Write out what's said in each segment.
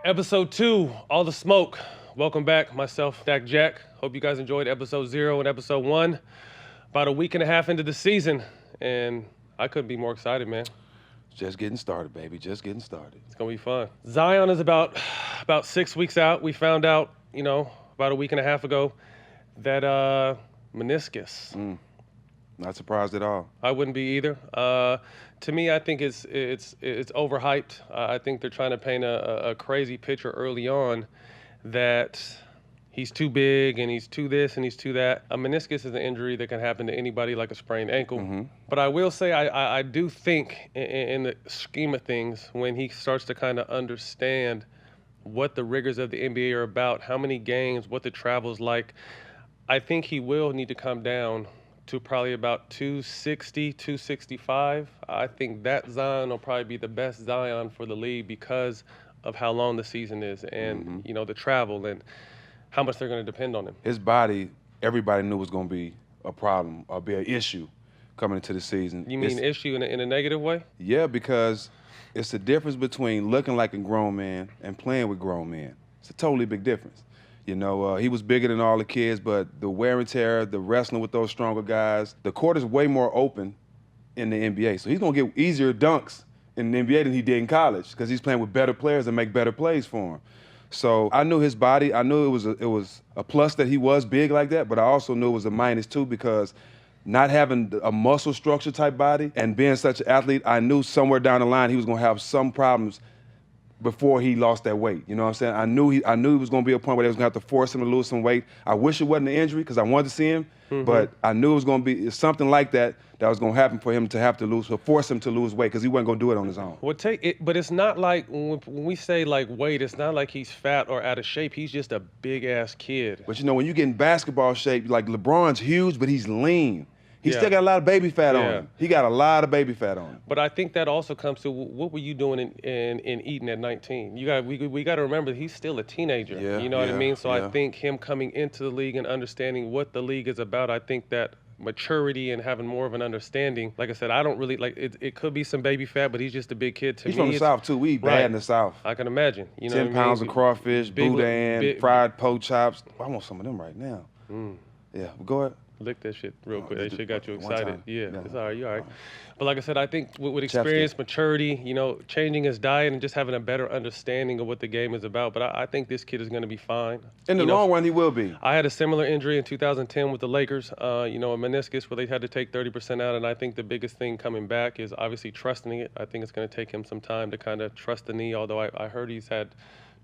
Episode 2, All the Smoke. Welcome back, myself, Dak Jack. Hope you guys enjoyed episode 0 and episode 1. About a week and a half into the season, and I couldn't be more excited, man. Just getting started, baby. Just getting started. It's gonna be fun. Zion is about 6 weeks out. We found out, about a week and a half ago that meniscus. Not surprised at all. I wouldn't be either. To me, I think it's overhyped. I think they're trying to paint a crazy picture early on that he's too big and he's too this and he's too that. A meniscus is an injury that can happen to anybody, like a sprained ankle. But I will say I do think in the scheme of things, when he starts to kind of understand what the rigors of the NBA are about, how many games, what the travel's like, I think he will need to come down to probably about 260, 265. I think that Zion will probably be the best Zion for the league because of how long the season is and, the travel and how much they're going to depend on him. His body, everybody knew was going to be a problem or be an issue coming into the season. You mean issue in a negative way? Yeah, because it's the difference between looking like a grown man and playing with grown men. It's a totally big difference. He was bigger than all the kids, but the wear and tear, the wrestling with those stronger guys, the court is way more open in the NBA. So he's going to get easier dunks in the NBA than he did in college because he's playing with better players and make better plays for him. So I knew his body. I knew it was a plus that he was big like that, but I also knew it was a minus too because not having a muscle structure type body and being such an athlete, I knew somewhere down the line he was going to have some problems before he lost that weight. You know what I'm saying? I knew he was going to be a point where they was going to have to force him to lose some weight. I wish it wasn't an injury because I wanted to see him, but I knew it was going to be something like that was going to happen for him to have to lose, or force him to lose weight because he wasn't going to do it on his own. But it's not like, when we say like weight, it's not like he's fat or out of shape. He's just a big-ass kid. But when you get in basketball shape, like LeBron's huge, but he's lean. He still got a lot of baby fat on him. He got a lot of baby fat on him. But I think that also comes to what were you doing in Eaton at 19? We got to remember he's still a teenager. You know what I mean? So I think him coming into the league and understanding what the league is about, I think that maturity and having more of an understanding. Like I said, I don't really like it. It could be some baby fat, but he's just a big kid to me. He's from the South too. We eat bad in the South. I can imagine. 10 pounds of crawfish, boudin, fried pork chops. I want some of them right now. Yeah, go ahead. Lick that shit real quick. That shit got you excited. Yeah, it's all right. You all right. But like I said, I think with experience, maturity, changing his diet and just having a better understanding of what the game is about. But I think this kid is going to be fine. In the long run, he will be. I had a similar injury in 2010 with the Lakers, a meniscus where they had to take 30% out. And I think the biggest thing coming back is obviously trusting it. I think it's going to take him some time to kind of trust the knee, although I heard he's had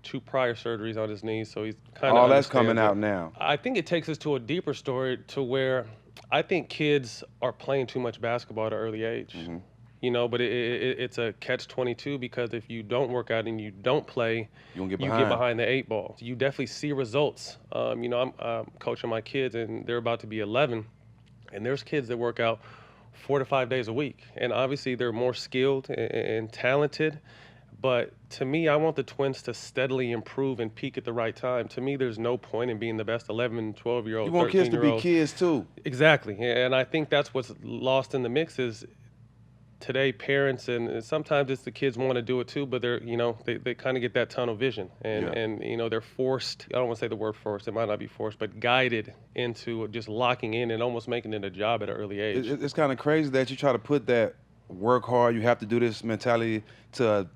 2 prior surgeries on his knees, so he's kind of all that's coming out now. I think it takes us to a deeper story to where I think kids are playing too much basketball at an early age. But it's a catch-22 because if you don't work out and you don't play, you get behind the 8 ball. You definitely see results. I'm coaching my kids, and they're about to be 11, and there's kids that work out 4 to 5 days a week, and obviously they're more skilled and talented. But to me, I want the twins to steadily improve and peak at the right time. To me, there's no point in being the best 11, 12-year-old, 13-year-old. You want kids to be kids, too. Exactly. And I think that's what's lost in the mix is today parents, and sometimes it's the kids want to do it, too, but they're, they kind of get that tunnel vision. And they're forced, I don't want to say the word forced, it might not be forced, but guided into just locking in and almost making it a job at an early age. It's kind of crazy that you try to put that work hard, you have to do this mentality to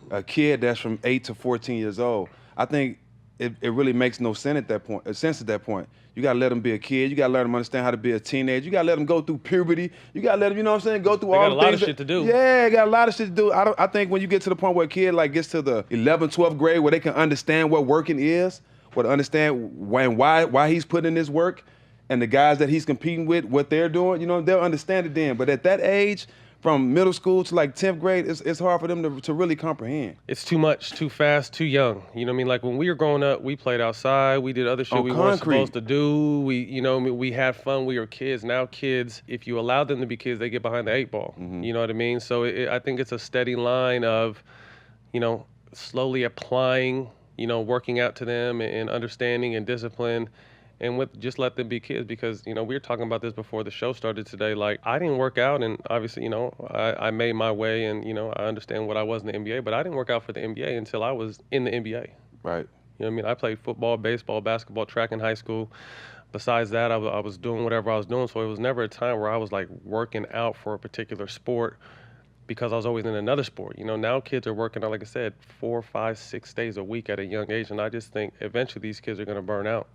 a kid that's from 8 to 14 years old. I think it really makes no sense at that point. You got to let them be a kid. You got to let them understand how to be a teenager. You got to let them go through puberty. You got to let them, go through all the things. They got a lot of shit to do. Yeah, got a lot of shit to do. I think when you get to the point where a kid gets to the 11th, 12th grade where they can understand what working is, understand why he's putting in this work, and the guys that he's competing with, what they're doing, they'll understand it then. But at that age, from middle school to 10th grade, it's hard for them to really comprehend. It's too much, too fast, too young. You know what I mean? Like when we were growing up, we played outside, we did other shit we weren't supposed to do. We had fun, we were kids. Now kids, if you allow them to be kids, they get behind the 8 ball. You know what I mean? So I think it's a steady line of, slowly applying, working out to them and understanding and discipline and with just let them be kids, because we were talking about this before the show started today. Like, I didn't work out, and obviously I made my way, and I understand what I was in the NBA, but I didn't work out for the NBA until I was in the NBA. Right. You know what I mean? I played football, baseball, basketball, track in high school. Besides that, I was doing whatever I was doing, so it was never a time where I was like working out for a particular sport because I was always in another sport. Now kids are working out, like I said, 4, 5, 6 days a week at a young age, and I just think eventually these kids are going to burn out.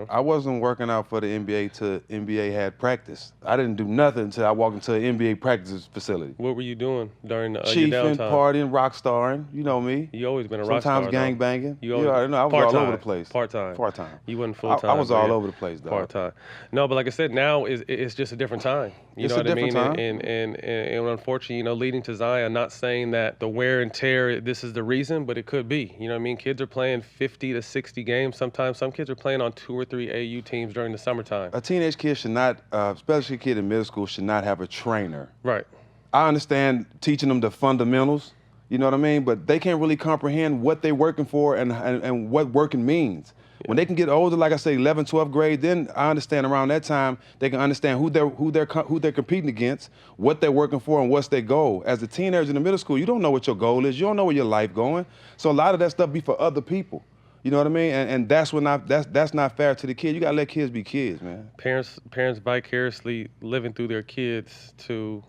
I wasn't working out for the NBA till NBA had practice. I didn't do nothing until I walked into an NBA practice facility. What were you doing during your Chiefing, downtime? partying, rock starring. You know me. You always been a rock star. Sometimes gang banging. You always, already know. I was part-time, all over the place. Part-time. Part-time. You wasn't full-time. I was all over the place, though. Part-time. No, but like I said, now it's just a different time. You It's know a what I mean? different time. And unfortunately, leading to Zion, not saying that the wear and tear, this is the reason, but it could be. You know what I mean? Kids are playing 50 to 60 games. Sometimes some kids are playing on 2 or 3 AU teams during the summertime. A teenage kid should not, especially a kid in middle school, should not have a trainer. Right. I understand teaching them the fundamentals, you know what I mean? But they can't really comprehend what they're working for and what working means. Yeah. When they can get older, like I say, 11th, 12th grade, then I understand around that time they can understand who they're competing against, what they're working for, and what's their goal. As a teenager in the middle school, you don't know what your goal is. You don't know where your life going. So a lot of that stuff be for other people. You know what I mean? And that's not fair to the kid. You gotta let kids be kids, man. Parents vicariously living through their kids to,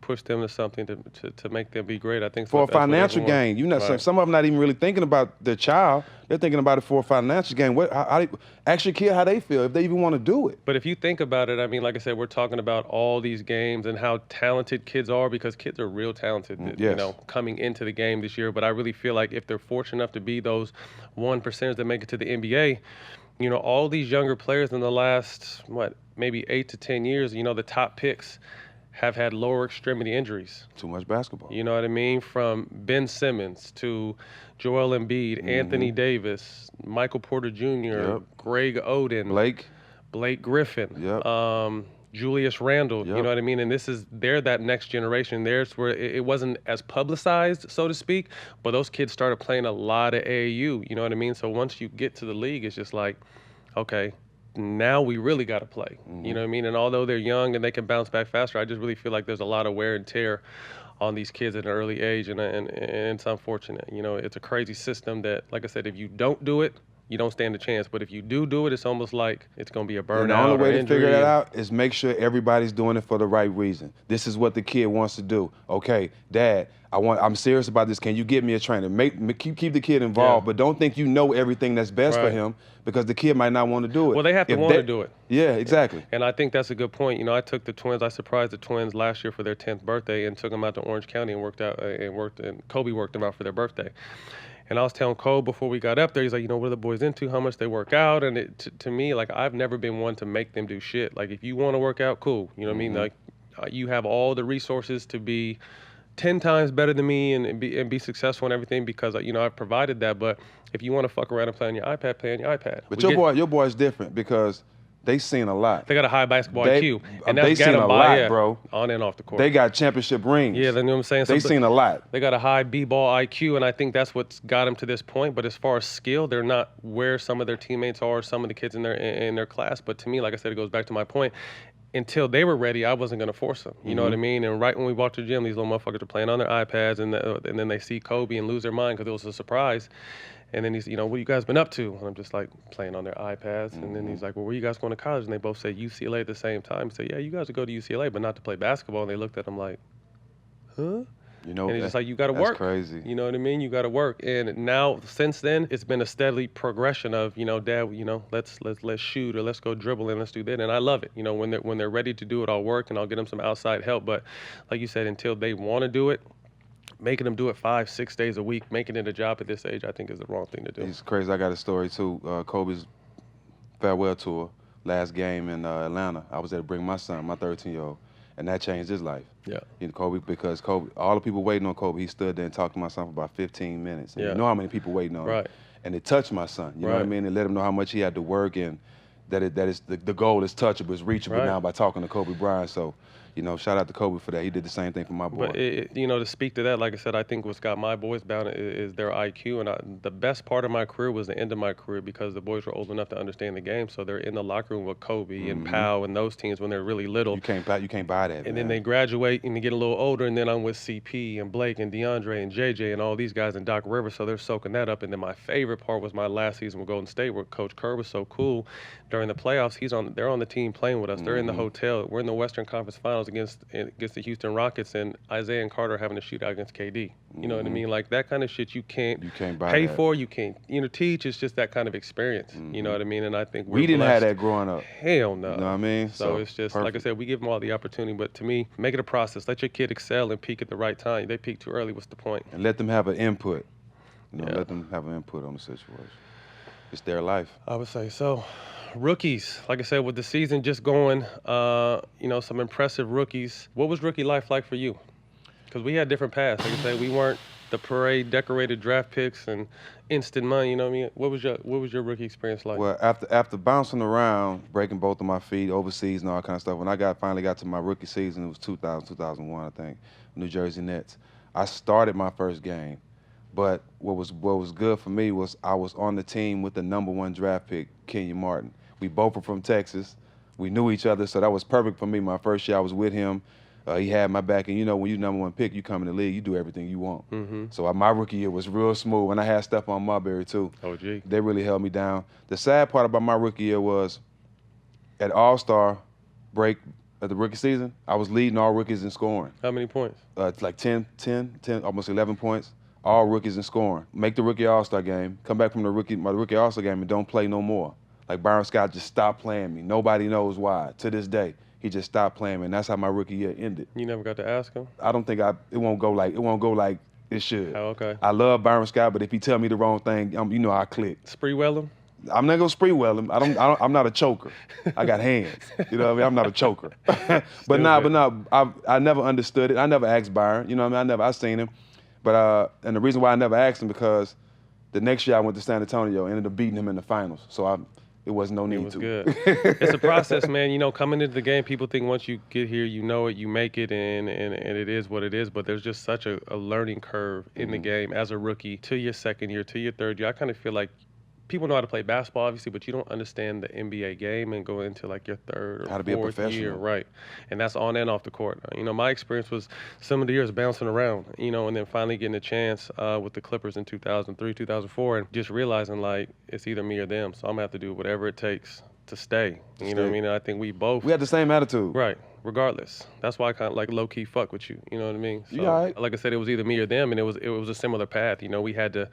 push them to something to make them be great. I think for a financial gain. Right. Some of them not even really thinking about their child. They're thinking about it for a financial gain. Ask your kid how they feel, if they even want to do it. But if you think about it, I mean, like I said, we're talking about all these games and how talented kids are, because kids are real talented, yes. Coming into the game this year. But I really feel like if they're fortunate enough to be those 1%ers that make it to the NBA, all these younger players in the last, maybe 8 to 10 years, the top picks have had lower extremity injuries. Too much basketball. You know what I mean? From Ben Simmons to Joel Embiid, Anthony Davis, Michael Porter Jr., Greg Oden, Blake Griffin, Julius Randle. You know what I mean? And they're that next generation. There's where it wasn't as publicized, so to speak, but those kids started playing a lot of AAU. You know what I mean? So once you get to the league, it's just like, okay, now we really got to play. You know what I mean? And although they're young and they can bounce back faster, I just really feel like there's a lot of wear and tear on these kids at an early age, and it's unfortunate. It's a crazy system that, like I said, if you don't do it, you don't stand a chance. But if you do it, it's almost like it's going to be a burnout. And the only way to figure that out is make sure everybody's doing it for the right reason. This is what the kid wants to do. Okay, Dad, I'm serious about this. Can you get me a trainer? Keep the kid involved, but don't think you know everything that's best for him, because the kid might not want to do it. Well, they have to want to do it. Yeah, exactly. And I think that's a good point. I took the twins. I surprised the twins last year for their 10th birthday and took them out to Orange County and and Kobe worked them out for their birthday. And I was telling Cole before we got up there, he's like, what are the boys into? How much they work out? And to me, like, I've never been one to make them do shit. Like, if you want to work out, cool. You know what I mean? Like, you have all the resources to be 10 times better than me and be successful and everything, because I've provided that. But if you want to fuck around and play on your iPad, play on your iPad. But your boy's different because they seen a lot. They got a high basketball IQ. And they seen a lot, bro. On and off the court. They got championship rings. Yeah, you know what I'm saying? They seen a lot. They got a high B-ball IQ, and I think that's what's got them to this point. But as far as skill, they're not where some of their teammates are, some of the kids in their class. But to me, like I said, it goes back to my point. Until they were ready, I wasn't going to force them. You know what I mean? And right when we walked to the gym, these little motherfuckers are playing on their iPads, and then they see Kobe and lose their mind because it was a surprise. And then he's, what you guys been up to? And I'm just like, playing on their iPads. And then he's like, well, where you guys going to college? And they both say UCLA at the same time. He said, yeah, you guys would go to UCLA, but not to play basketball. And they looked at him like, huh? And he's just like, you got to work. That's crazy. You know what I mean? You got to work. And now, since then, it's been a steady progression of, Dad, let's shoot, or let's go dribble and let's do that. And I love it. When they're ready to do it, I'll work and I'll get them some outside help. But like you said, until they want to do it, making them do it 5, 6 days a week, making it a job at this age, I think is the wrong thing to do. It's crazy. I got a story too. Kobe's farewell tour, last game in Atlanta. I was there to bring my son, my 13-year-old, and that changed his life. Yeah. Because Kobe, all the people waiting on Kobe, he stood there and talked to my son for about 15 minutes. And you know how many people waiting on him. And it touched my son. You know what I mean? And let him know how much he had to work, and that the goal is touchable, it's reachable now by talking to Kobe Bryant. So, You know, shout out to Kobe for that. He did the same thing for my boy. But you know, to speak to that, like I said, I think what's got my boys bound is their IQ, and the best part of my career was the end of my career because the boys were old enough to understand the game, so they're in the locker room with Kobe and Powell and those teams when they're really little. You can't buy that, And man. then they graduate and they get a little older, and then I'm with CP and Blake and DeAndre and JJ and all these guys and Doc Rivers, so they're soaking that up. And then my favorite part was my last season with Golden State, where Coach Kerr was so cool. During the playoffs, they're on the team playing with us. They're in the hotel. We're in the Western Conference Finals against the Houston Rockets, and Isaiah and Carter having a shootout against KD. You know what I mean? Like that kind of shit you can't buy pay that. for, you can't teach. It's just that kind of experience. You know what I mean? And I think we didn't have that growing up. Hell no. You know what I mean? So it's just perfect. like I said, we give them all the opportunity, but to me, make it a process. Let your kid excel and peak at the right time. They peak too early. What's the point? And let them have an input. You know, let them have an input on the situation. It's their life. I would say so. Rookies, like I said, with the season just going, you know, some impressive rookies. What was rookie life like for you? Because we had different paths. Like I said, we weren't the parade decorated draft picks and instant money. You know what I mean? What was your rookie experience like? Well, after bouncing around, breaking both of my feet overseas and all that kind of stuff, when I finally got to my rookie season, it was 2000, 2001, I think, New Jersey Nets. I started my first game, but what was good for me was I was on the team with the #1 draft pick, Kenyon Martin. We both were from Texas. We knew each other, so that was perfect for me. My first year I was with him. He had my back, and you know, when you're #1 pick, you come in the league, you do everything you want. So my rookie year was real smooth, and I had Stephon Marbury too. Oh, gee. They really held me down. The sad part about my rookie year was at All-Star break of the rookie season, I was leading all rookies in scoring. How many points? Like 10, almost 11 points. All rookies in scoring. Make the rookie All-Star game, come back from my rookie All-Star game and don't play no more. Like Barron Scott just stopped playing me. Nobody knows why. To this day, he just stopped playing me, and that's how my rookie year ended. You never got to ask him? I don't think it won't go like it should. Oh, okay. I love Barron Scott, but if he tell me the wrong thing, you know I click. Spree well him? I'm not gonna spree well him. I'm not a choker. I got hands. You know what I mean? I'm not a choker. but I never understood it. I never asked Byron. You know what I mean? I seen him. But and the reason why I never asked him because the next year I went to San Antonio, ended up beating him in the finals. So it wasn't no need It was to. good. It's a process, man. You know, coming into the game, people think once you get here, you know it, you make it, and it is what it is. But there's just such a learning curve in the game as a rookie to your second year, to your third year. I kind of feel like people know how to play basketball, obviously, but you don't understand the NBA game and go into like your third or How to be a fourth professional. year, right? And that's on and off the court. You know, my experience was some of the years bouncing around, you know, and then finally getting a chance with the Clippers in 2003, 2004, and just realizing like it's either me or them. So I'm gonna have to do whatever it takes to stay. You know what I mean? And I think we had the same attitude. Right. Regardless. That's why I kind of like low key fuck with you. You know what I mean? So, You all right. like I said, it was either me or them, and it was a similar path. You know, we had to.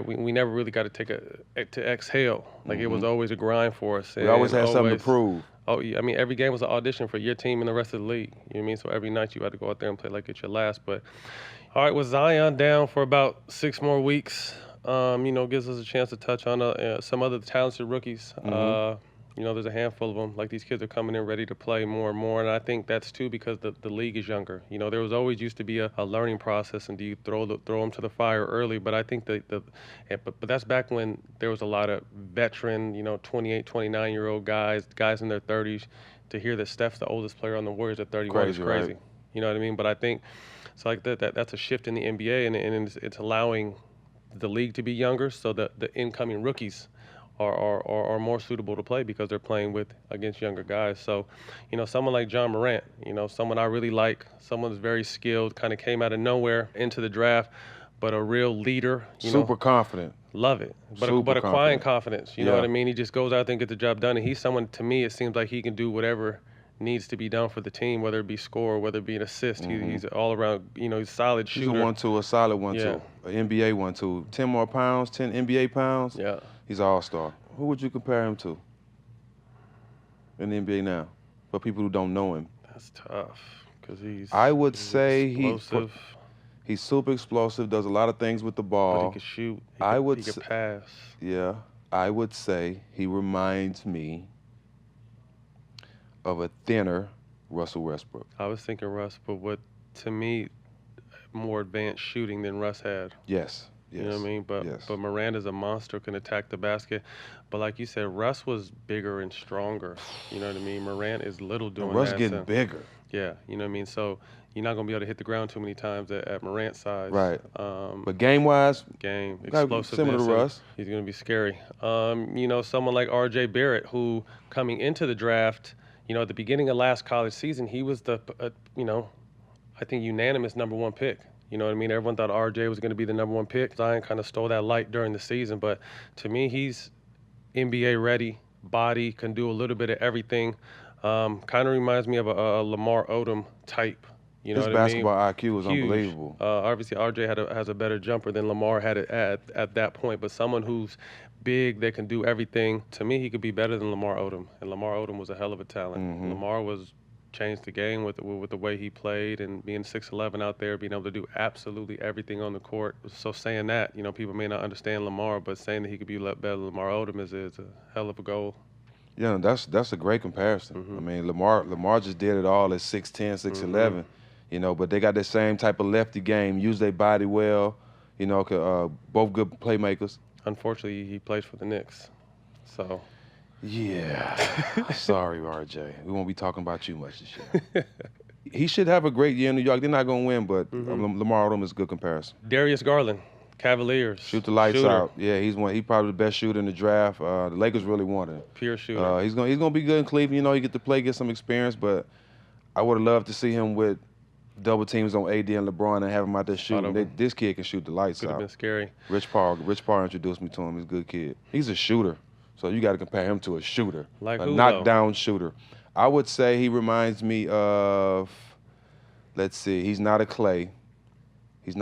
We never really got to to exhale. Like it was always a grind for us. We always had something to prove. Oh yeah, I mean every game was an audition for your team and the rest of the league. You know what I mean? So every night you had to go out there and play like it's your last. But all right, with Zion down for about 6 more weeks, you know, gives us a chance to touch on some other talented rookies. You know, there's a handful of them. Like these kids are coming in ready to play more and more, and I think that's too because the league is younger. You know, there was always used to be a learning process, and do you throw them to the fire early? But I think but that's back when there was a lot of veteran, you know, 28, 29-year-old guys in their 30s. To hear that Steph's the oldest player on the Warriors at 31 is crazy. Right? You know what I mean? But I think it's like that's a shift in the NBA, and it's allowing the league to be younger, so that the incoming rookies are more suitable to play because they're playing against younger guys. So, you know, someone like John Morant, you know, someone I really like, someone that's very skilled, kind of came out of nowhere into the draft, but a real leader. Super confident. Love it. But a quiet confidence. You know what I mean? He just goes out there and gets the job done. And he's someone, to me, it seems like he can do whatever needs to be done for the team, whether it be score, whether it be an assist. He's all around, you know, he's a solid shooter. He's a 1-2, a solid 1-2, an NBA 1-2. 10 more pounds, 10 NBA pounds. Yeah. He's an all-star. Who would you compare him to in the NBA now, for people who don't know him? That's tough, because I would say explosive. He's super explosive, does a lot of things with the ball. But he can shoot. He can pass. Yeah. I would say he reminds me of a thinner Russell Westbrook. I was thinking Russ, but to me, more advanced shooting than Russ had. Yes. You know what I mean? But Miranda's a monster, can attack the basket. But like you said, Russ was bigger and stronger. You know what I mean? Morant is little doing Russ that. getting bigger. Yeah, you know what I mean? So you're not going to be able to hit the ground too many times at Morant's size. Right. But game-wise, Game, similar to explosiveness, and Russ. he's going to be scary. You know, someone like R.J. Barrett, who coming into the draft, you know, at the beginning of last college season, he was the, you know, I think unanimous #1 pick. You know what I mean? Everyone thought RJ was going to be the #1 pick. Zion kind of stole that light during the season, but to me, he's NBA ready, body, can do a little bit of everything. Kind of reminds me of a Lamar Odom type. You know His what I mean? basketball IQ is Huge. unbelievable. Obviously, RJ has a better jumper than Lamar had it at that point, but someone who's big that can do everything. To me, he could be better than Lamar Odom, and Lamar Odom was a hell of a talent. Lamar was changed the game with the way he played and being 6'11" out there, being able to do absolutely everything on the court. So saying that, you know, people may not understand Lamar, but saying that he could be better than Lamar Odom is a hell of a goal. Yeah, that's a great comparison. I mean, Lamar just did it all at 6'10", 6'11", you know, but they got the same type of lefty game, use their body well, you know, both good playmakers. Unfortunately, he plays for the Knicks, so. Yeah, sorry, RJ. We won't be talking about you much this year. He should have a great year in New York. They're not going to win, but Lamar Odom is a good comparison. Darius Garland, Cavaliers. Shoot the lights shooter. out. Yeah, he's probably the best shooter in the draft. The Lakers really wanted him. Pure shooter. He's gonna be good in Cleveland. You know, he get to play, get some experience. But I would have loved to see him with double teams on AD and LeBron and have him out there shooting. This kid can shoot the lights Could out. have been scary. Rich Paul introduced me to him. He's a good kid. He's a shooter, so you got to compare him to a shooter, Like a who, knockdown shooter. I would say he reminds me of. Let's see. He's not a Clay. He's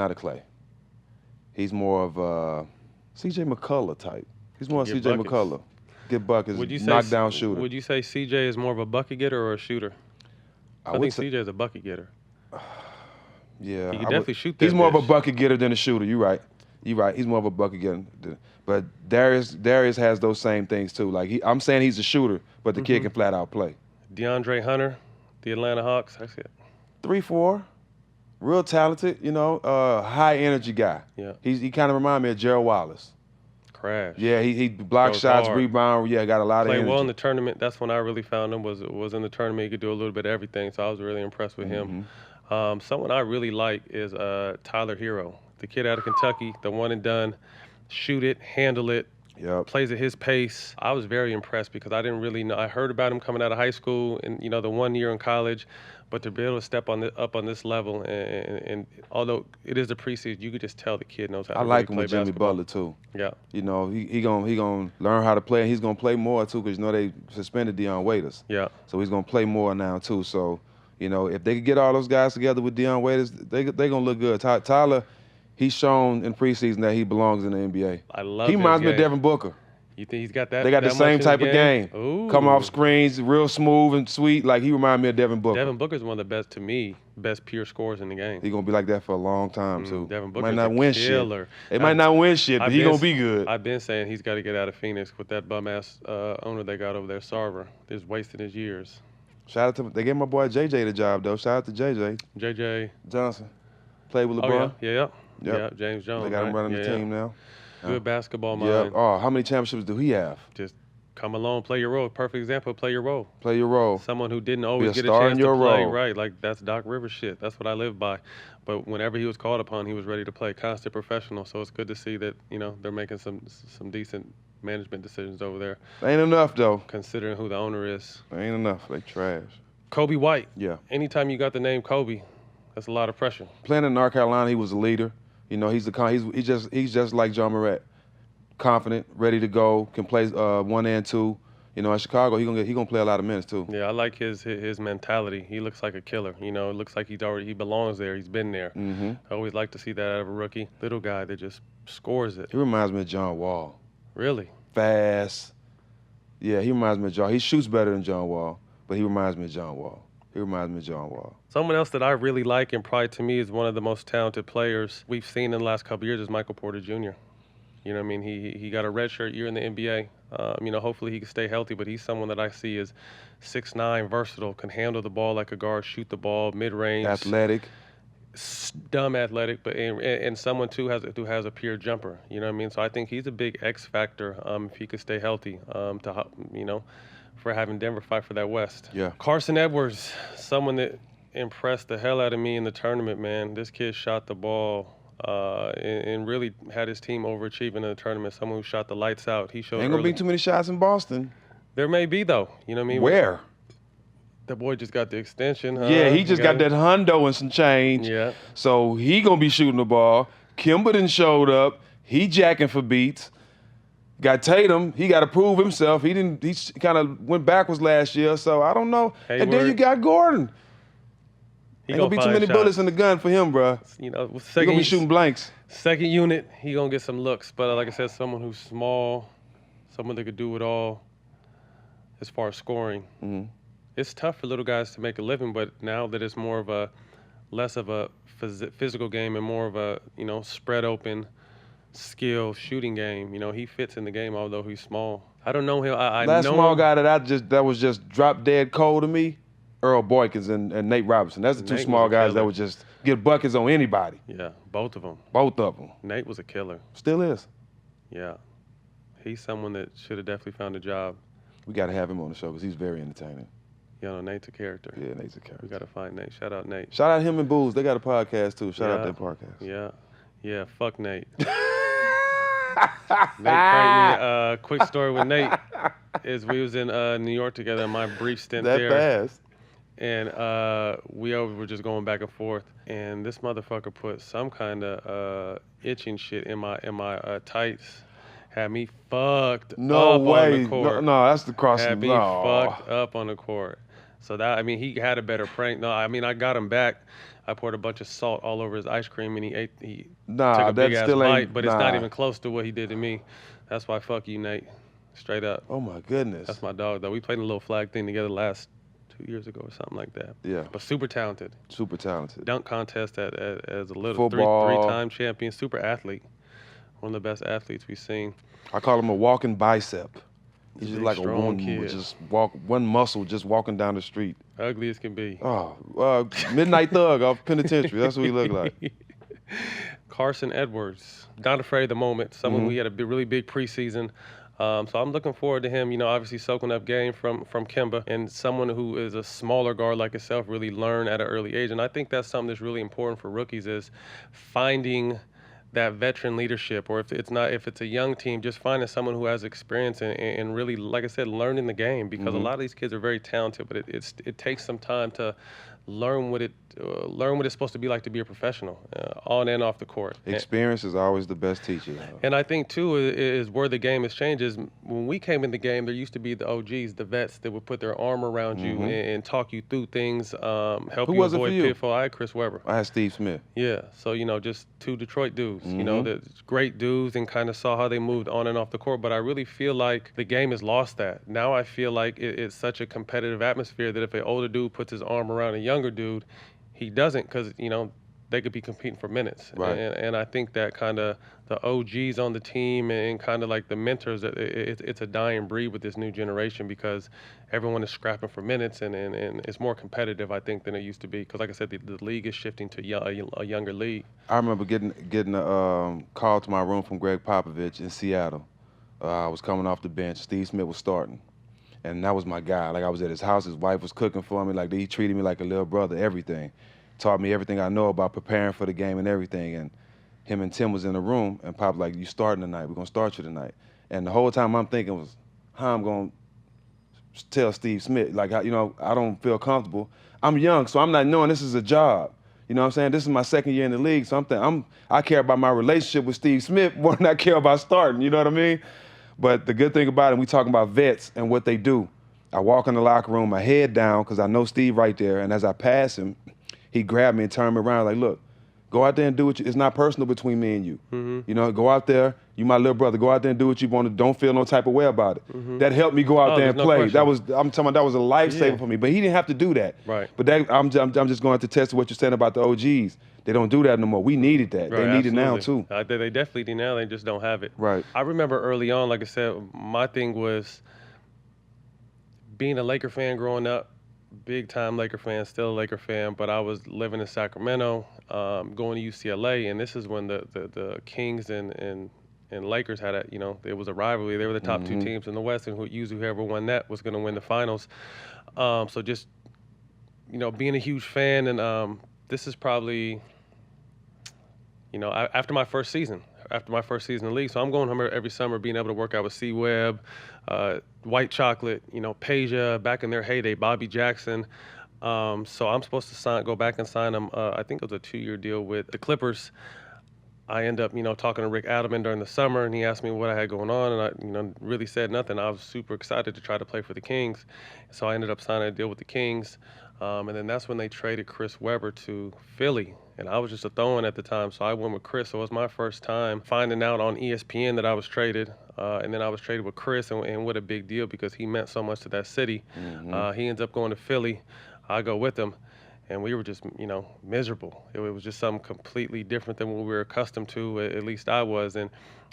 more of a C.J. McCullough type. He's more C.J. McCullough. Get buckets, knockdown shooter. Would you say C.J. is more of a bucket getter or a shooter? I think C.J. is a bucket getter. Yeah. He can definitely shoot that. He's more of a bucket getter than a shooter. You're right. He's more of a bucket getter. But Darius has those same things too. Like I'm saying he's a shooter, but the kid can flat out play. DeAndre Hunter, the Atlanta Hawks. That's it. 3-4. Real talented, you know, high energy guy. Yeah. He kind of reminds me of Gerald Wallace. Crash. Yeah, he blocks shots, hard. rebound. Yeah, got a lot of energy. Played well in the tournament. That's when I really found him. Was in the tournament. He could do a little bit of everything. So I was really impressed with him. Someone I really like is Tyler Hero, the kid out of Kentucky, the one and done, shoot it, handle it. Yep. Plays at his pace. I was very impressed because I didn't really know. I heard about him coming out of high school and, you know, the 1 year in college, but to be able to step up on this level and although it is the preseason, you could just tell the kid knows how to like him play with Jimmy basketball. Butler too. Yeah. You know, he gonna learn how to play, and he's gonna play more too, because you know they suspended Dion Waiters. Yeah. So he's gonna play more now too. So, you know, if they could get all those guys together with Dion Waiters, they gonna look good. Tyler, he's shown in preseason that he belongs in the NBA. I love. He reminds me of Devin Booker. You think he's got that? They got the same type of game. Ooh. Come off screens, real smooth and sweet. Like he reminds me of Devin Booker. Devin Booker's one of the best, to me, best pure scorers in the game. He's gonna be like that for a long time too. Devin Booker might not win killer. shit. They might not win shit, but he's gonna be good. I've been saying he's got to get out of Phoenix with that bum ass owner they got over there, Sarver. He's wasting his years. Shout out to they gave my boy JJ the job though. Shout out to JJ. JJ Johnson. Played with LeBron. Yeah, James Jones. They got him running the team now. Good basketball mind. Yeah. Oh, how many championships do he have? Just come along, play your role. Perfect example, play your role. Play your role. Someone who didn't always get a star chance in your to play. role. Right, like that's Doc Rivers shit. That's what I live by. But whenever he was called upon, he was ready to play. Constant professional. So it's good to see that, you know, they're making some decent management decisions over there. Ain't enough though. Considering who the owner is. Ain't enough. They trash. Kobe White. Yeah. Anytime you got the name Kobe, that's a lot of pressure. Playing in North Carolina, he was a leader. You know, he's just like John Morant. Confident, ready to go, can play 1 and 2. You know, in Chicago, he gonna play a lot of minutes too. Yeah, I like his mentality. He looks like a killer. You know, it looks like he belongs there. He's been there. I always like to see that out of a rookie. Little guy that just scores it. He reminds me of John Wall. Really? Fast. Yeah, he reminds me of John. He shoots better than John Wall, but he reminds me of John Wall. Someone else that I really like and probably to me is one of the most talented players we've seen in the last couple of years is Michael Porter Jr. You know what I mean? He got a redshirt year in the NBA. You know, hopefully he can stay healthy, but he's someone that I see as 6'9", versatile, can handle the ball like a guard, shoot the ball, mid-range. Athletic. Dumb athletic, but and someone too who has a pure jumper. You know what I mean? So I think he's a big X factor if he could stay healthy. You know, for having Denver fight for that West. Yeah. Carson Edwards, someone that impressed the hell out of me in the tournament, man. This kid shot the ball and really had his team overachieving in the tournament. Someone who shot the lights out. He showed Ain't gonna early. be too many shots in Boston. There may be though. You know what I mean? Where? The boy just got the extension. Huh? Yeah, he just got that hundo and some change. Yeah. So he gonna be shooting the ball. Kimber done showed up. He jacking for beats. Got Tatum. He got to prove himself. He didn't. He kind of went backwards last year. So I don't know. Hayward. And then you got Gordon. He Ain't gonna be too many bullets in the gun for him, bro. You know, He gonna be shooting blanks. Second unit, he gonna get some looks. But like I said, someone who's small, someone that could do it all as far as scoring. Mm-hmm. It's tough for little guys to make a living, but now that it's more of a less of a physical game and more of a, you know, spread open skill shooting game, you know, he fits in the game although he's small. I don't know him. I Last know small him. guy that was just drop dead cold to me, Earl Boykins and Nate Robinson. That's the two Nate small was a guys killer. that would just get buckets on anybody. Yeah, both of them. Both of them. Nate was a killer. Still is. Yeah. He's someone that should have definitely found a job. We got to have him on the show because he's very entertaining. You know, Nate's a character. Yeah, Nate's a character. We got to find Nate. Shout out Nate. Shout out him and Booze. They got a podcast too. Shout out that podcast. Yeah. Yeah, fuck Nate. Nate pranked me. Quick story with Nate is we was in New York together in my brief stint That there. fast. And we were just going back and forth. And this motherfucker put some kind of itching shit in my tights. Had me fucked No up way. on the court. No, that's the crossing. Had me No. fucked up on the court. So that, I mean, he had a better prank. No, I mean, I got him back. I poured a bunch of salt all over his ice cream, and he Nah, took a that big ass still ain't. bite, but it's not nah. even close to what he did to me. That's why fuck you, Nate. Straight up. Oh my goodness. That's my dog, though. We played a little flag thing together last 2 years ago or something like that. Yeah. But super talented. Super talented. Dunk contest as a little Football. three-time champion, super athlete. One of the best athletes we've seen. I call him a walking bicep. He's just Big, like a strong one, kid. just walk one muscle, just walking down the street. Ugly as can be. Oh, Midnight Thug off Penitentiary. That's what he looked like. Carson Edwards, not afraid of the moment. Someone Mm-hmm. who had a really big preseason. So I'm looking forward to him, you know, obviously soaking up game from Kemba, and someone who is a smaller guard like himself really learn at an early age. And I think that's something that's really important for rookies is finding that veteran leadership, or if it's a young team, just finding someone who has experience and really, like I said, learning the game, because a lot of these kids are very talented, but it takes some time to learn what it's supposed to be like to be a professional, on and off the court. Experience is always the best teacher. And I think, too, is where the game has changed is when we came in the game, there used to be the OGs, the vets that would put their arm around you and talk you through things, help Who you was it avoid for you? pitfall. I had Chris Webber. I had Steve Smith. Yeah, so, you know, just two Detroit dudes, you know, the great dudes, and kind of saw how they moved on and off the court. But I really feel like the game has lost that. Now I feel like it's such a competitive atmosphere that if an older dude puts his arm around a younger dude, he doesn't, because, you know, they could be competing for minutes. Right. And I think that kind of the OGs on the team and kind of like the mentors, it's a dying breed with this new generation, because everyone is scrapping for minutes, and it's more competitive, I think, than it used to be. Because like I said, the league is shifting to a younger league. I remember getting a call to my room from Greg Popovich in Seattle. I was coming off the bench. Steve Smith was starting. And that was my guy. Like, I was at his house. His wife was cooking for me. Like, he treated me like a little brother, everything. Taught me everything I know about preparing for the game and everything. And him and Tim was in the room, and Pop like, you starting tonight. We're going to start you tonight. And the whole time I'm thinking was, how I'm going to tell Steve Smith, like, you know, I don't feel comfortable. I'm young, so I'm not knowing this is a job. You know what I'm saying? This is my second year in the league, so I care about my relationship with Steve Smith more than I care about starting. You know what I mean? But the good thing about it, we talking about vets and what they do. I walk in the locker room, my head down, because I know Steve right there, and as I pass him, he grabbed me and turned me around like, look, go out there and do what you, it's not personal between me and you. You know, go out there, you my little brother, go out there and do what you want to, don't feel no type of way about it. That helped me go out there and there's no play. question. I'm talking about that was a lifesaver for me, but he didn't have to do that. Right. But that, I'm just going to test what you're saying about the OGs. They don't do that no more. We needed that. Right, they need it now absolutely. too. They definitely do now. They just don't have it. Right. I remember early on, like I said, my thing was being a Laker fan growing up, big time Laker fan, still a Laker fan, but I was living in Sacramento, going to UCLA, and this is when the Kings and Lakers had it was a rivalry. They were the top two teams in the West, and usually whoever won that was going to win the finals. So just being a huge fan, and this is probably, after my first season. After my first season in the league, so I'm going home every summer, being able to work out with C Webb, White Chocolate, Peja, back in their heyday, Bobby Jackson. So I'm supposed to go back and sign him. I think it was a 2-year deal with the Clippers. I end up, talking to Rick Adelman during the summer, and he asked me what I had going on, and I, really said nothing. I was super excited to try to play for the Kings, so I ended up signing a deal with the Kings, and then that's when they traded Chris Webber to Philly, and I was just a throw-in at the time, so I went with Chris. So it was my first time finding out on ESPN that I was traded, and then I was traded with Chris, and what a big deal because he meant so much to that city. He ends up going to Philly. I go with him. And we were just, miserable. It was just something completely different than what we were accustomed to, at least I was. And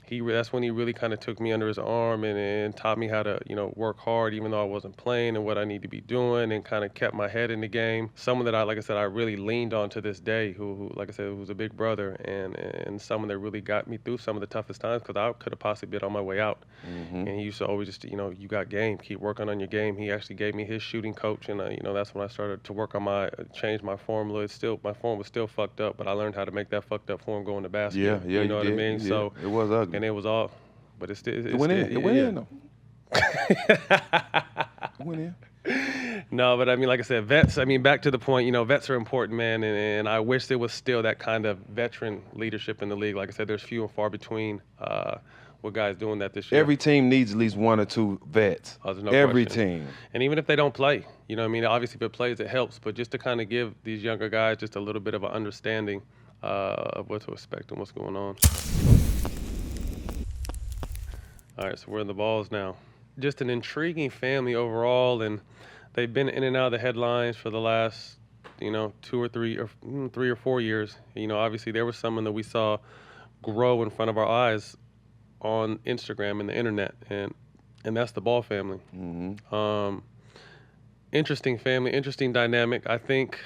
that's when he really kind of took me under his arm and taught me how to, work hard, even though I wasn't playing, and what I need to be doing, and kind of kept my head in the game. Someone that like I said, I really leaned on to this day, who like I said, was a big brother, and someone that really got me through some of the toughest times, because I could have possibly been on my way out. And he used to always just, you got game, keep working on your game. He actually gave me his shooting coach, and that's when I started to work on change my formula. My form was still fucked up, but I learned how to make that fucked up form go in the basket. Yeah, you know what I did. mean? Yeah. So it was ugly. and it was all, but it went in. It went in though. It went in. No, but I mean, like I said, vets. I mean, back to the point. Vets are important, man, and I wish there was still that kind of veteran leadership in the league. Like I said, there's few and far between. With guys doing that this year. Every team needs at least 1 or 2 vets. Oh, there's no Every question. team. And even if they don't play, obviously if it plays, it helps. But just to kind of give these younger guys just a little bit of an understanding of what to expect and what's going on. All right, so we're in the balls now. Just an intriguing family overall, and they've been in and out of the headlines for the last, 2 or 3 or 3 or 4 years. Obviously there was someone that we saw grow in front of our eyes on Instagram and the internet, and that's the Ball family. Interesting family, interesting dynamic. I think,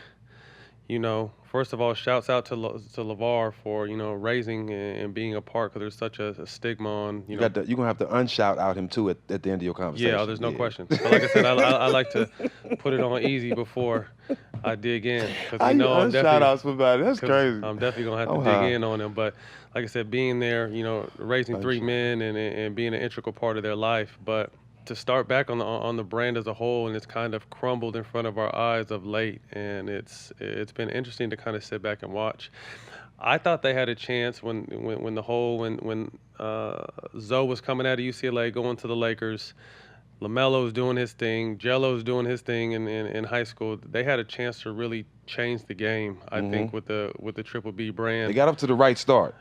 first of all, shouts out to Lavar for raising and being a part, because there's such a stigma on You're gonna have to unshout out him too at the end of your conversation. Yeah, there's no question. But like I said, I like to put it on easy before I dig in, because I'm unshout out somebody. That's crazy. I'm definitely gonna have to dig in on him. But like I said, being there, raising 3 men and being an integral part of their life. But to start back on the brand as a whole, and it's kind of crumbled in front of our eyes of late, and it's been interesting to kind of sit back and watch. I thought they had a chance when Zoe was coming out of UCLA, going to the Lakers. LaMelo's doing his thing. Jello's doing his thing in high school. They had a chance to really change the game, I think, with the Triple B brand. They got up to the right start.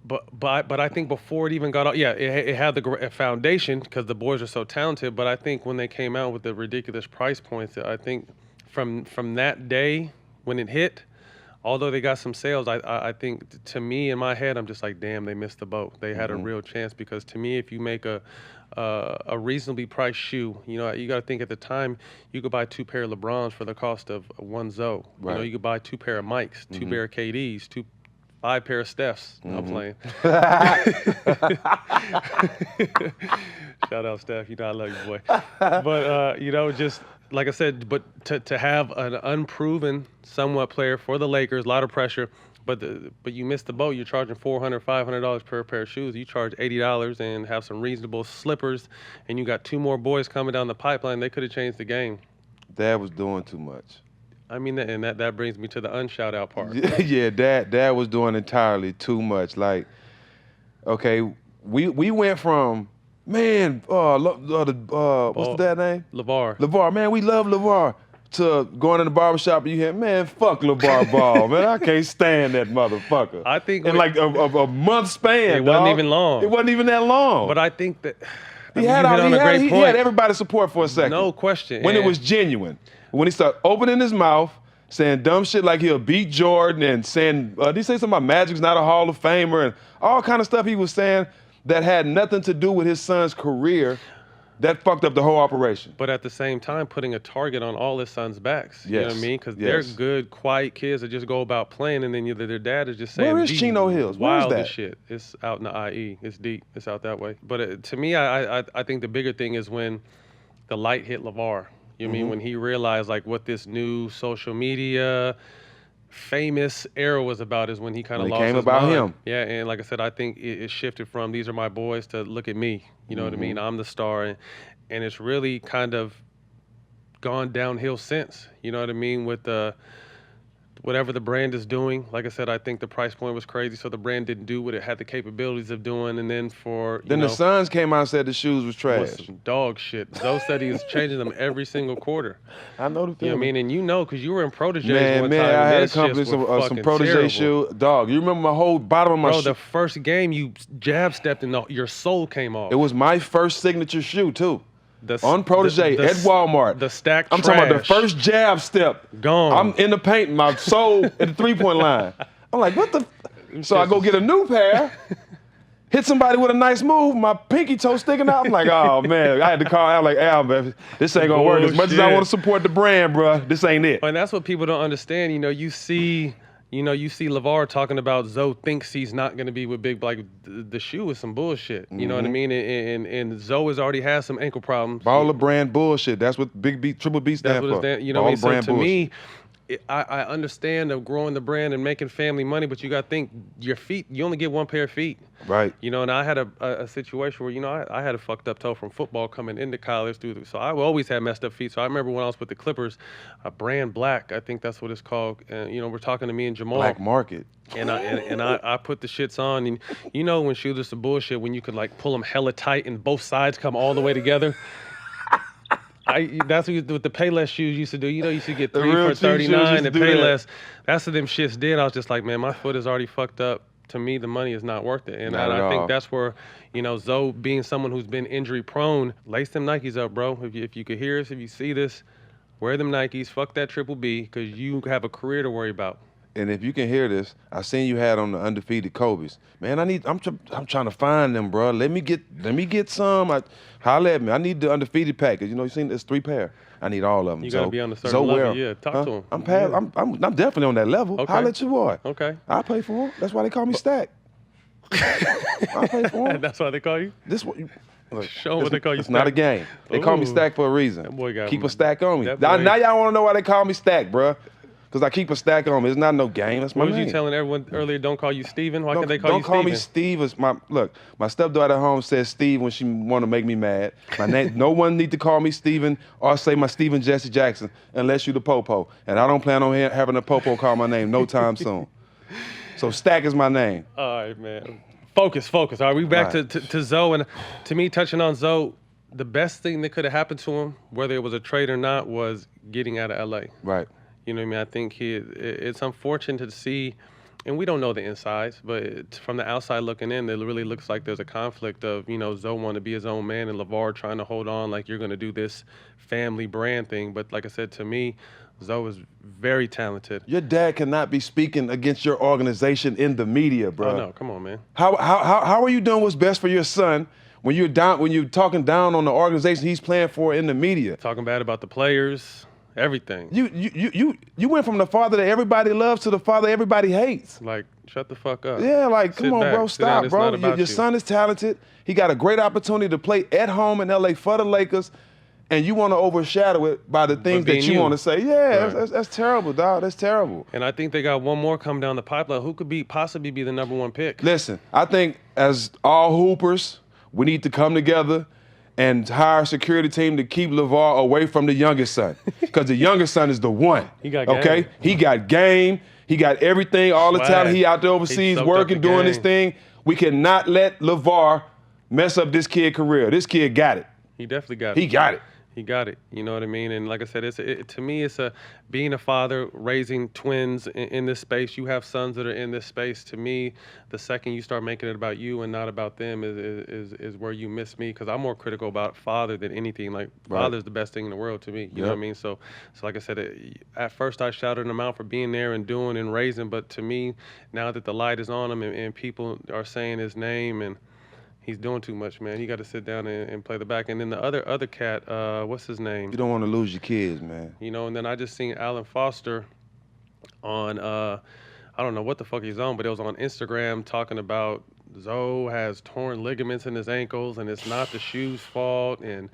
But I think before it even got out, it had the foundation because the boys are so talented. But I think when they came out with the ridiculous price points, I think from that day when it hit, although they got some sales, I think, to me, in my head, I'm just like, damn, they missed the boat. They had a real chance, because to me, if you make a reasonably priced shoe, you got to think at the time, you could buy 2 pair of LeBrons for the cost of 1 Zoe. Right. You could buy 2 pair of Mikes, 2 pair of KDs, 5 pair of Stephs. I'm playing. Shout out, Steph. I love you, boy. But, just like I said, but to have an unproven, somewhat player for the Lakers, a lot of pressure, but you missed the boat. You're charging $400, $500 per pair of shoes. You charge $80 and have some reasonable slippers, and you got 2 more boys coming down the pipeline. They could have changed the game. Dad was doing too much. I mean, and that brings me to the unshout out part. Yeah, Dad was doing entirely too much. Like, okay, we went from, man, what's the dad name? Lavar. Man, we love Lavar. To going in the barbershop and you hear, man, fuck LeVar Ball, man. I can't stand that motherfucker. I think in like a month span, it wasn't even long. It wasn't even that long. But I think that he had everybody's support for a second. No question. When it was genuine. When he started opening his mouth, saying dumb shit like he'll beat Jordan, and saying, did he say something about Magic's not a Hall of Famer, and all kind of stuff he was saying that had nothing to do with his son's career. That fucked up the whole operation. But at the same time, putting a target on all his sons' backs. Yes. You know what I mean? Because they're good, quiet kids that just go about playing, and then their dad is just saying, where is Chino Hills? Where is that? Shit. It's out in the IE. It's deep. It's out that way. But to me, I think the bigger thing is when the light hit Lavar. You know what I mean, when he realized like what this new social media famous era was about is when he kind of When it lost came his about mind. him. Yeah, and like I said, I think it shifted from these are my boys to look at me. You know what I mean? I'm the star, and it's really kind of gone downhill since. You know what I mean? With the whatever the brand is doing. Like I said, I think the price point was crazy, so the brand didn't do what it had the capabilities of doing. And then for Then the Suns came out and said the shoes was was trash. some dog shit. Zoe said he was changing them every single quarter. I know the You know feeling. what I mean? And you know, because you were in proteges Man, one man, time. I and had a this company shits were some fucking protege terrible. shoe. Dog, you remember my whole bottom of my Bro, shoe? the first game you jab stepped and your soul came off. It was my first signature shoe too. The, On protege the- at Walmart. The stack I'm trash. talking about the first jab step. Gone. I'm in the paint, my soul at the 3-point line. I'm like, what the? So I go get a new pair, hit somebody with a nice move, my pinky toe sticking out. I'm like, oh man, I had to call out like, Al, man, this ain't gonna work. As much as I want to support the brand, bro, this ain't it. And that's what people don't understand. You see Lavar talking about Zoe thinks he's not going to be with Big Black. The shoe is some bullshit. You know what I mean? And Zoe has already had some ankle problems. Baller brand bullshit. That's what Big B, Triple B stand for. You know what I mean? Baller So brand to bullshit. me, I understand of growing the brand and making family money, but you got to think your feet. You only get one pair of feet. Right. You know, and I had a situation where I had a fucked up toe from football coming into college so I always had messed up feet. So I remember when I was with the Clippers, brand black, I think that's what it's called. And we're talking to me and Jamal. Black market. And I put the shits on, and when shoes are some bullshit when you could like pull them hella tight and both sides come all the way together. That's what the Payless shoes used to do. You used to get 3 real for cheap shoes $39 used and to do that. Payless. That's what them shits did. I was just like, man, my foot is already fucked up. To me, the money is not worth it. And Not at I think all. that's where, Zoe being someone who's been injury prone, lace them Nikes up, bro. If you could hear us, if you see this, wear them Nikes. Fuck that Triple B, because you have a career to worry about. And if you can hear this, I seen you had on the undefeated Kobe's. Man, I'm trying to find them, bro. Let me get some. Holla at me. I need the undefeated package. You seen there's 3 pair. I need all of them. You gotta be on a certain level. Yeah, talk to them. I'm definitely on that level. Okay. Holla at your boy. Okay. I pay for them. That's why they call me Stack. I pay for them. That's why they call you? This what you. Look, Show what they call you It's not a Stack. game. They call me Ooh. Stack for a reason. That boy got keep me. a stack on me. That Now, boy- now y'all want to know why they call me Stack, bruh. Because I keep a stack on me. It's not no game. That's my What was name. you telling everyone earlier? Don't call you Steven? Why Don't, can't they call don't you call Steven? me Steve. It's my stepdaughter at home says Steve when she want to make me mad. My name. No one need to call me Steven or say my Steven Jesse Jackson unless you the popo. And I don't plan on having a popo call my name no time soon. So Stack is my name. All right, man. Focus. All right, we back Right. to Zoe. And to me, touching on Zoe, the best thing that could have happened to him, whether it was a trade or not, was getting out of LA. Right. You know what I mean? I think it's unfortunate to see, and we don't know the insides, but from the outside looking in, it really looks like there's a conflict of, Zoe want to be his own man and Lavar trying to hold on like you're going to do this family brand thing. But like I said, to me, Zoe is very talented. Your dad cannot be speaking against your organization in the media, bro. Oh, no, come on, man. How are you doing what's best for your son when you're talking down on the organization he's playing for in the media? Talking bad about the players, everything. You went from the father that everybody loves to the father everybody hates. Like, shut the fuck up. Yeah, like, Sit come on, back, bro, sit down. stop, It's bro. not about Your you. son is talented. He got a great opportunity to play at home in LA for the Lakers, and you want to overshadow it by the things that being you you. want to say. Yeah, Right. that's terrible, dog. That's terrible. And I think they got one more coming down the pipeline. Who could possibly be the number 1 pick? Listen, I think as all hoopers, we need to come together and hire a security team to keep Lavar away from the youngest son. Because the youngest son is the one. He got okay? game. He got game. He got everything, all the Swag. talent. He out there He overseas soaked up working, the doing his game. thing. We cannot let Lavar mess up this kid's career. This kid got it. He definitely got it. He got it. He got it. You know what I mean? And like I said, to me, it's being a father, raising twins in this space. You have sons that are in this space. To me, the second you start making it about you and not about them is where you miss me, because I'm more critical about father than anything. Like, Right. father's the best thing in the world to me. You know what I mean? So like I said, at first I shouted him out for being there and doing and raising, but to me, now that the light is on him and people are saying his name and he's doing too much, man. He got to sit down and play the back. And then the other cat, what's his name? You don't want to lose your kids, man. And then I just seen Alan Foster on, I don't know what the fuck he's on, but it was on Instagram talking about Zoe has torn ligaments in his ankles and it's not the shoe's fault. And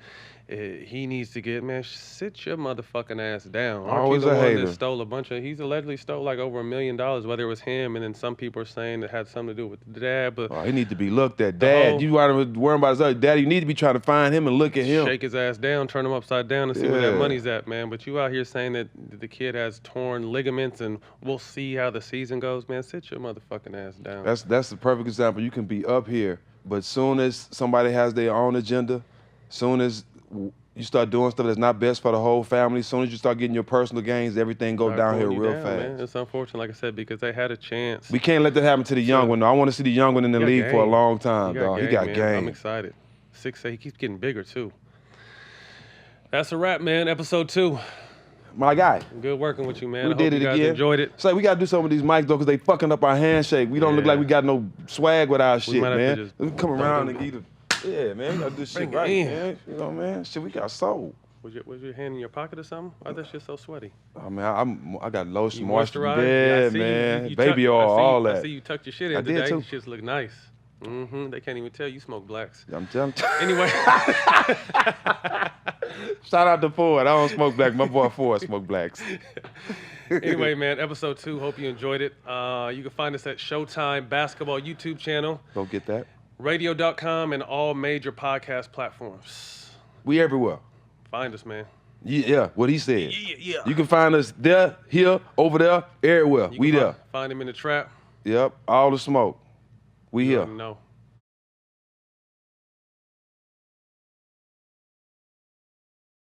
he needs to get, man, sit your motherfucking ass down. Aren't Always you the a one hater. that stole a bunch of, he's allegedly stole like over $1 million, whether it was him, and then some people are saying it had something to do with the dad, but Oh, he need to be looked at. The Dad, whole- you worrying about his other daddy. You need to be trying to find him and look at him. shake his ass down, turn him upside down and see where that Yeah. money's at, man. But you out here saying that the kid has torn ligaments and we'll see how the season goes, man. Sit your motherfucking ass down. That's the perfect example. You can be up here, but soon as somebody has their own agenda, soon as you start doing stuff that's not best for the whole family, soon as you start getting your personal gains, everything go Start downhill pulling you real down, fast. man. It's unfortunate, like I said, because they had a chance. We can't let that happen to the young one. though. I want to see the young one in the He got league for a game. long time, dog. He got man. game. I'm excited. 6'8", he keeps getting bigger too. That's a wrap, man. Episode 2. My guy. Good working with you, man. We I did hope it you guys again. enjoyed it. It's like we gotta do some of these mics though, because they fucking up our handshake. We don't look Yeah. like we got no swag with our shit, might have to man. just We come around and get it. Yeah, man. We gotta do shit Bring it right, in. man. You know, man. Shit, we got soul. Was your hand in your pocket or something? Why that shit so sweaty? Oh man, I got lotion, You moisture. moisturize? Yeah, I see man. you Baby tuck- oil, all I that. see you tucked your shit in I did today. too. Your shits look nice. They can't even tell you smoke blacks. I'm telling Anyway. Shout out to Ford. I don't smoke black. My boy Ford smoke blacks. Anyway, man, episode 2. Hope you enjoyed it. You can find us at Showtime Basketball YouTube channel, Go get that. radio.com, and all major podcast platforms. We everywhere. Find us, man. Yeah, what he said. Yeah. You can find us there, here, over there, everywhere. You We can there. Find him in the trap. Yep, all the smoke. We You here. already know.